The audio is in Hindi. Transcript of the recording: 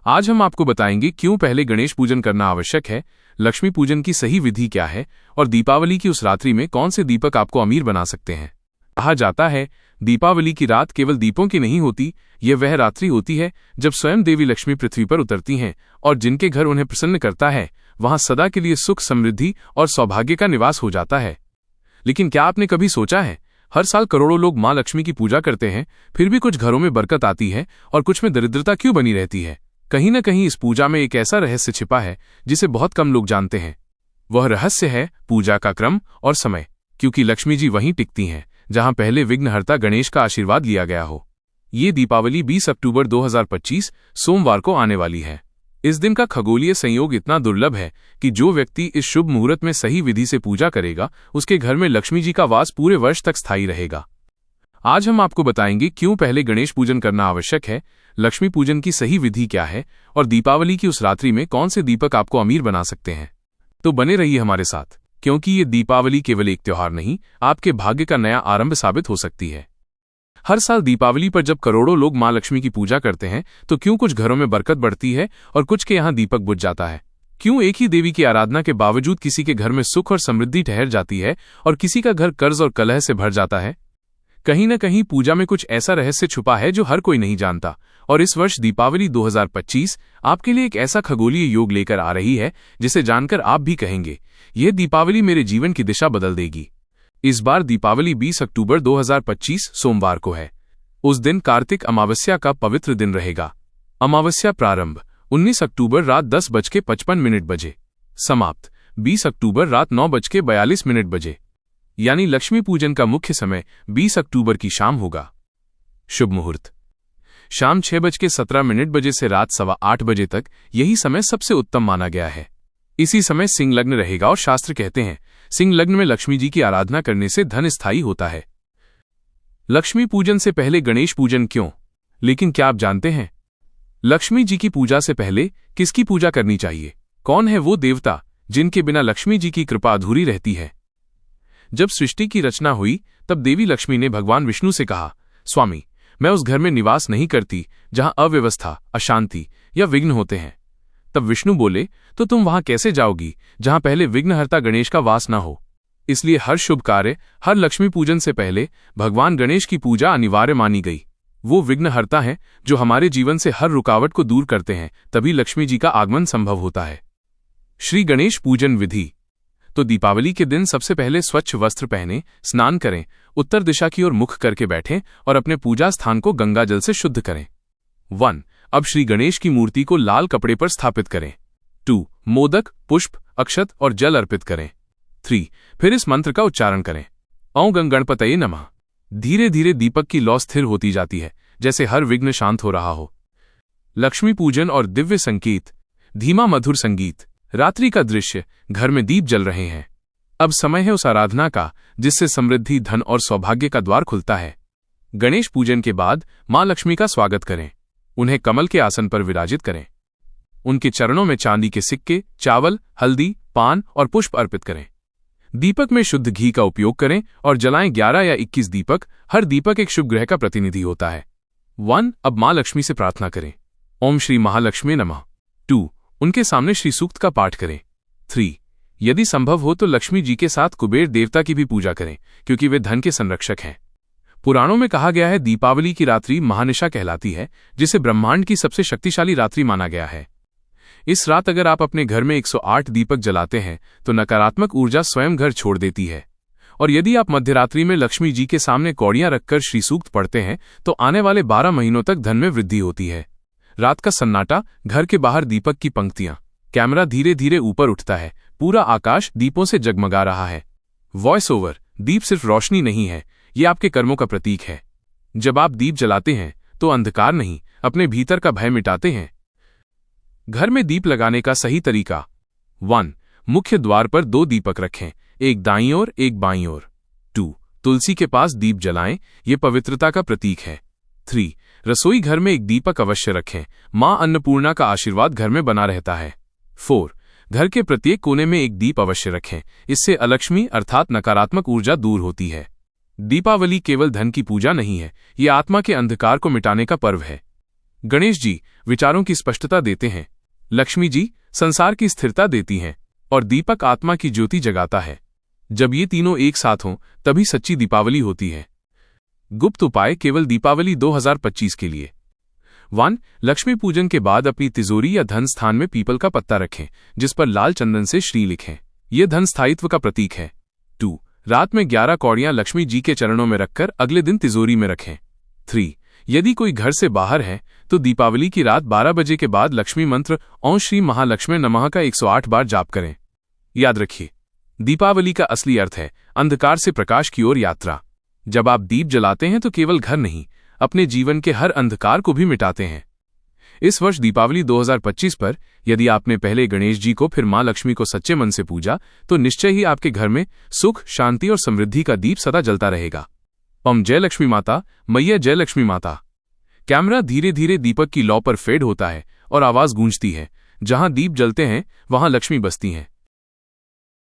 आज हम आपको बताएंगे क्यों पहले गणेश पूजन करना आवश्यक है, लक्ष्मी पूजन की सही विधि क्या है और दीपावली की उस रात्रि में कौन से दीपक आपको अमीर बना सकते हैं। कहा जाता है दीपावली की रात केवल दीपों की नहीं होती, यह वह रात्रि होती है जब स्वयं देवी लक्ष्मी पृथ्वी पर उतरती हैं और जिनके घर उन्हें प्रसन्न करता है वहां सदा के लिए सुख, समृद्धि और सौभाग्य का निवास हो जाता है। लेकिन क्या आपने कभी सोचा है, हर साल करोड़ों लोग मां लक्ष्मी की पूजा करते हैं, फिर भी कुछ घरों में बरकत आती है और कुछ में दरिद्रता क्यों बनी रहती है? कहीं न कहीं इस पूजा में एक ऐसा रहस्य छिपा है जिसे बहुत कम लोग जानते हैं। वह रहस्य है पूजा का क्रम और समय, क्योंकि लक्ष्मी जी वहीं टिकती हैं जहां पहले विघ्नहर्ता गणेश का आशीर्वाद लिया गया हो। ये दीपावली 20 अक्टूबर 2025 सोमवार को आने वाली है। इस दिन का खगोलीय संयोग इतना दुर्लभ है कि जो व्यक्ति इस शुभ मुहूर्त में सही विधि से पूजा करेगा, उसके घर में लक्ष्मी जी का वास पूरे वर्ष तक स्थायी रहेगा। आज हम आपको बताएंगे क्यों पहले गणेश पूजन करना आवश्यक है, लक्ष्मी पूजन की सही विधि क्या है और दीपावली की उस रात्रि में कौन से दीपक आपको अमीर बना सकते हैं। तो बने रहिए हमारे साथ, क्योंकि ये दीपावली केवल एक त्योहार नहीं, आपके भाग्य का नया आरंभ साबित हो सकती है। हर साल दीपावली पर जब करोड़ों लोग मां लक्ष्मी की पूजा करते हैं तो क्यों कुछ घरों में बरकत बढ़ती है और कुछ के यहां दीपक बुझ जाता है? क्यों एक ही देवी की आराधना के बावजूद किसी के घर में सुख और समृद्धि ठहर जाती है और किसी का घर कर्ज और कलह से भर जाता है? कहीं न कहीं पूजा में कुछ ऐसा रहस्य छुपा है जो हर कोई नहीं जानता, और इस वर्ष दीपावली 2025 आपके लिए एक ऐसा खगोलीय योग लेकर आ रही है जिसे जानकर आप भी कहेंगे, यह दीपावली मेरे जीवन की दिशा बदल देगी। इस बार दीपावली 20 अक्टूबर 2025 सोमवार को है। उस दिन कार्तिक अमावस्या का पवित्र दिन रहेगा। अमावस्या प्रारंभ 19 अक्टूबर रात 10:55 बजे, समाप्त 20 अक्टूबर रात 9:42 बजे। यानी लक्ष्मी पूजन का मुख्य समय 20 अक्टूबर की शाम होगा। शुभ मुहूर्त शाम 6:17 बजे से रात 8:15 बजे तक, यही समय सबसे उत्तम माना गया है। इसी समय सिंह लग्न रहेगा और शास्त्र कहते हैं सिंह लग्न में लक्ष्मी जी की आराधना करने से धन स्थायी होता है। लक्ष्मी पूजन से पहले गणेश पूजन क्यों? लेकिन क्या आप जानते हैं लक्ष्मी जी की पूजा से पहले किसकी पूजा करनी चाहिए? कौन है वो देवता जिनके बिना लक्ष्मी जी की कृपा अधूरी रहती है? जब सृष्टि की रचना हुई तब देवी लक्ष्मी ने भगवान विष्णु से कहा, स्वामी, मैं उस घर में निवास नहीं करती जहां अव्यवस्था, अशांति या विघ्न होते हैं। तब विष्णु बोले, तो तुम वहां कैसे जाओगी जहां पहले विघ्नहर्ता गणेश का वास न हो? इसलिए हर शुभ कार्य, हर लक्ष्मी पूजन से पहले भगवान गणेश की पूजा अनिवार्य मानी गई। वो विघ्नहर्ता हैं जो हमारे जीवन से हर रुकावट को दूर करते हैं, तभी लक्ष्मी जी का आगमन संभव होता है। श्री गणेश पूजन विधि। तो दीपावली के दिन सबसे पहले स्वच्छ वस्त्र पहने, स्नान करें, उत्तर दिशा की ओर मुख करके बैठें और अपने पूजा स्थान को गंगा जल से शुद्ध करें। 1. अब श्री गणेश की मूर्ति को लाल कपड़े पर स्थापित करें। 2. मोदक, पुष्प, अक्षत और जल अर्पित करें। 3. फिर इस मंत्र का उच्चारण करें, ओं गं गणपतये नमः। धीरे धीरे दीपक की लौ स्थिर होती जाती है, जैसे हर विघ्न शांत हो रहा हो। लक्ष्मी पूजन और दिव्य संकेत। धीमा मधुर संगीत, रात्रि का दृश्य, घर में दीप जल रहे हैं। अब समय है उस आराधना का जिससे समृद्धि, धन और सौभाग्य का द्वार खुलता है। गणेश पूजन के बाद मां लक्ष्मी का स्वागत करें। उन्हें कमल के आसन पर विराजित करें। उनके चरणों में चांदी के सिक्के, चावल, हल्दी, पान और पुष्प अर्पित करें। दीपक में शुद्ध घी का उपयोग करें और जलाएं 11 या 21 दीपक। हर दीपक एक शुभ ग्रह का प्रतिनिधि होता है। 1. अब मां लक्ष्मी से प्रार्थना करें, ओम श्री महालक्ष्मी नमः। 2. उनके सामने श्री सूक्त का पाठ करें। 3. यदि संभव हो तो लक्ष्मी जी के साथ कुबेर देवता की भी पूजा करें, क्योंकि वे धन के संरक्षक हैं। पुराणों में कहा गया है दीपावली की रात्रि महानिशा कहलाती है, जिसे ब्रह्मांड की सबसे शक्तिशाली रात्रि माना गया है। इस रात अगर आप अपने घर में 108 दीपक जलाते हैं तो नकारात्मक ऊर्जा स्वयं घर छोड़ देती है, और यदि आप मध्यरात्रि में लक्ष्मी जी के सामने कौड़ियां रखकर श्री सूक्त पढ़ते हैं तो आने वाले 12 महीनों तक धन में वृद्धि होती है। रात का सन्नाटा, घर के बाहर दीपक की पंक्तियां, कैमरा धीरे धीरे ऊपर उठता है, पूरा आकाश दीपों से जगमगा रहा है। Voice over. दीप सिर्फ रोशनी नहीं है, ये आपके कर्मों का प्रतीक है। जब आप दीप जलाते हैं तो अंधकार नहीं, अपने भीतर का भय मिटाते हैं। घर में दीप लगाने का सही तरीका। 1. मुख्य द्वार पर 2 दीपक रखें, एक दाईं ओर, एक बाईं ओर। 2. तुलसी के पास दीप जलाएं, ये पवित्रता का प्रतीक है। 3. रसोई घर में एक दीपक अवश्य रखें, मां अन्नपूर्णा का आशीर्वाद घर में बना रहता है। 4. घर के प्रत्येक कोने में एक दीप अवश्य रखें, इससे अलक्ष्मी अर्थात नकारात्मक ऊर्जा दूर होती है। दीपावली केवल धन की पूजा नहीं है, ये आत्मा के अंधकार को मिटाने का पर्व है। गणेश जी विचारों की स्पष्टता देते हैं, लक्ष्मी जी संसार की स्थिरता देती हैं और दीपक आत्मा की ज्योति जगाता है। जब ये तीनों एक साथ हों तभी सच्ची दीपावली होती है। गुप्त उपाय केवल दीपावली 2025 के लिए। 1. लक्ष्मी पूजन के बाद अपनी तिजोरी या धन स्थान में पीपल का पत्ता रखें जिस पर लाल चंदन से श्री लिखें। यह धन स्थायित्व का प्रतीक है। 2. रात में 11 कौड़ियां लक्ष्मी जी के चरणों में रखकर अगले दिन तिजोरी में रखें। 3. यदि कोई घर से बाहर है तो दीपावली की रात 12 बजे के बाद लक्ष्मी मंत्र ओम श्री महालक्ष्मी नमः का 108 बार जाप करें। याद रखिए, दीपावली का असली अर्थ है अंधकार से प्रकाश की ओर यात्रा। जब आप दीप जलाते हैं तो केवल घर नहीं, अपने जीवन के हर अंधकार को भी मिटाते हैं। इस वर्ष दीपावली 2025 पर यदि आपने पहले गणेश जी को फिर मां लक्ष्मी को सच्चे मन से पूजा तो निश्चय ही आपके घर में सुख, शांति और समृद्धि का दीप सदा जलता रहेगा। ओम जय लक्ष्मी माता, मैया जय लक्ष्मी माता। कैमरा धीरे धीरे दीपक की लौ पर फेड होता है और आवाज गूंजती है, जहां दीप जलते हैं वहां लक्ष्मी बसती हैं।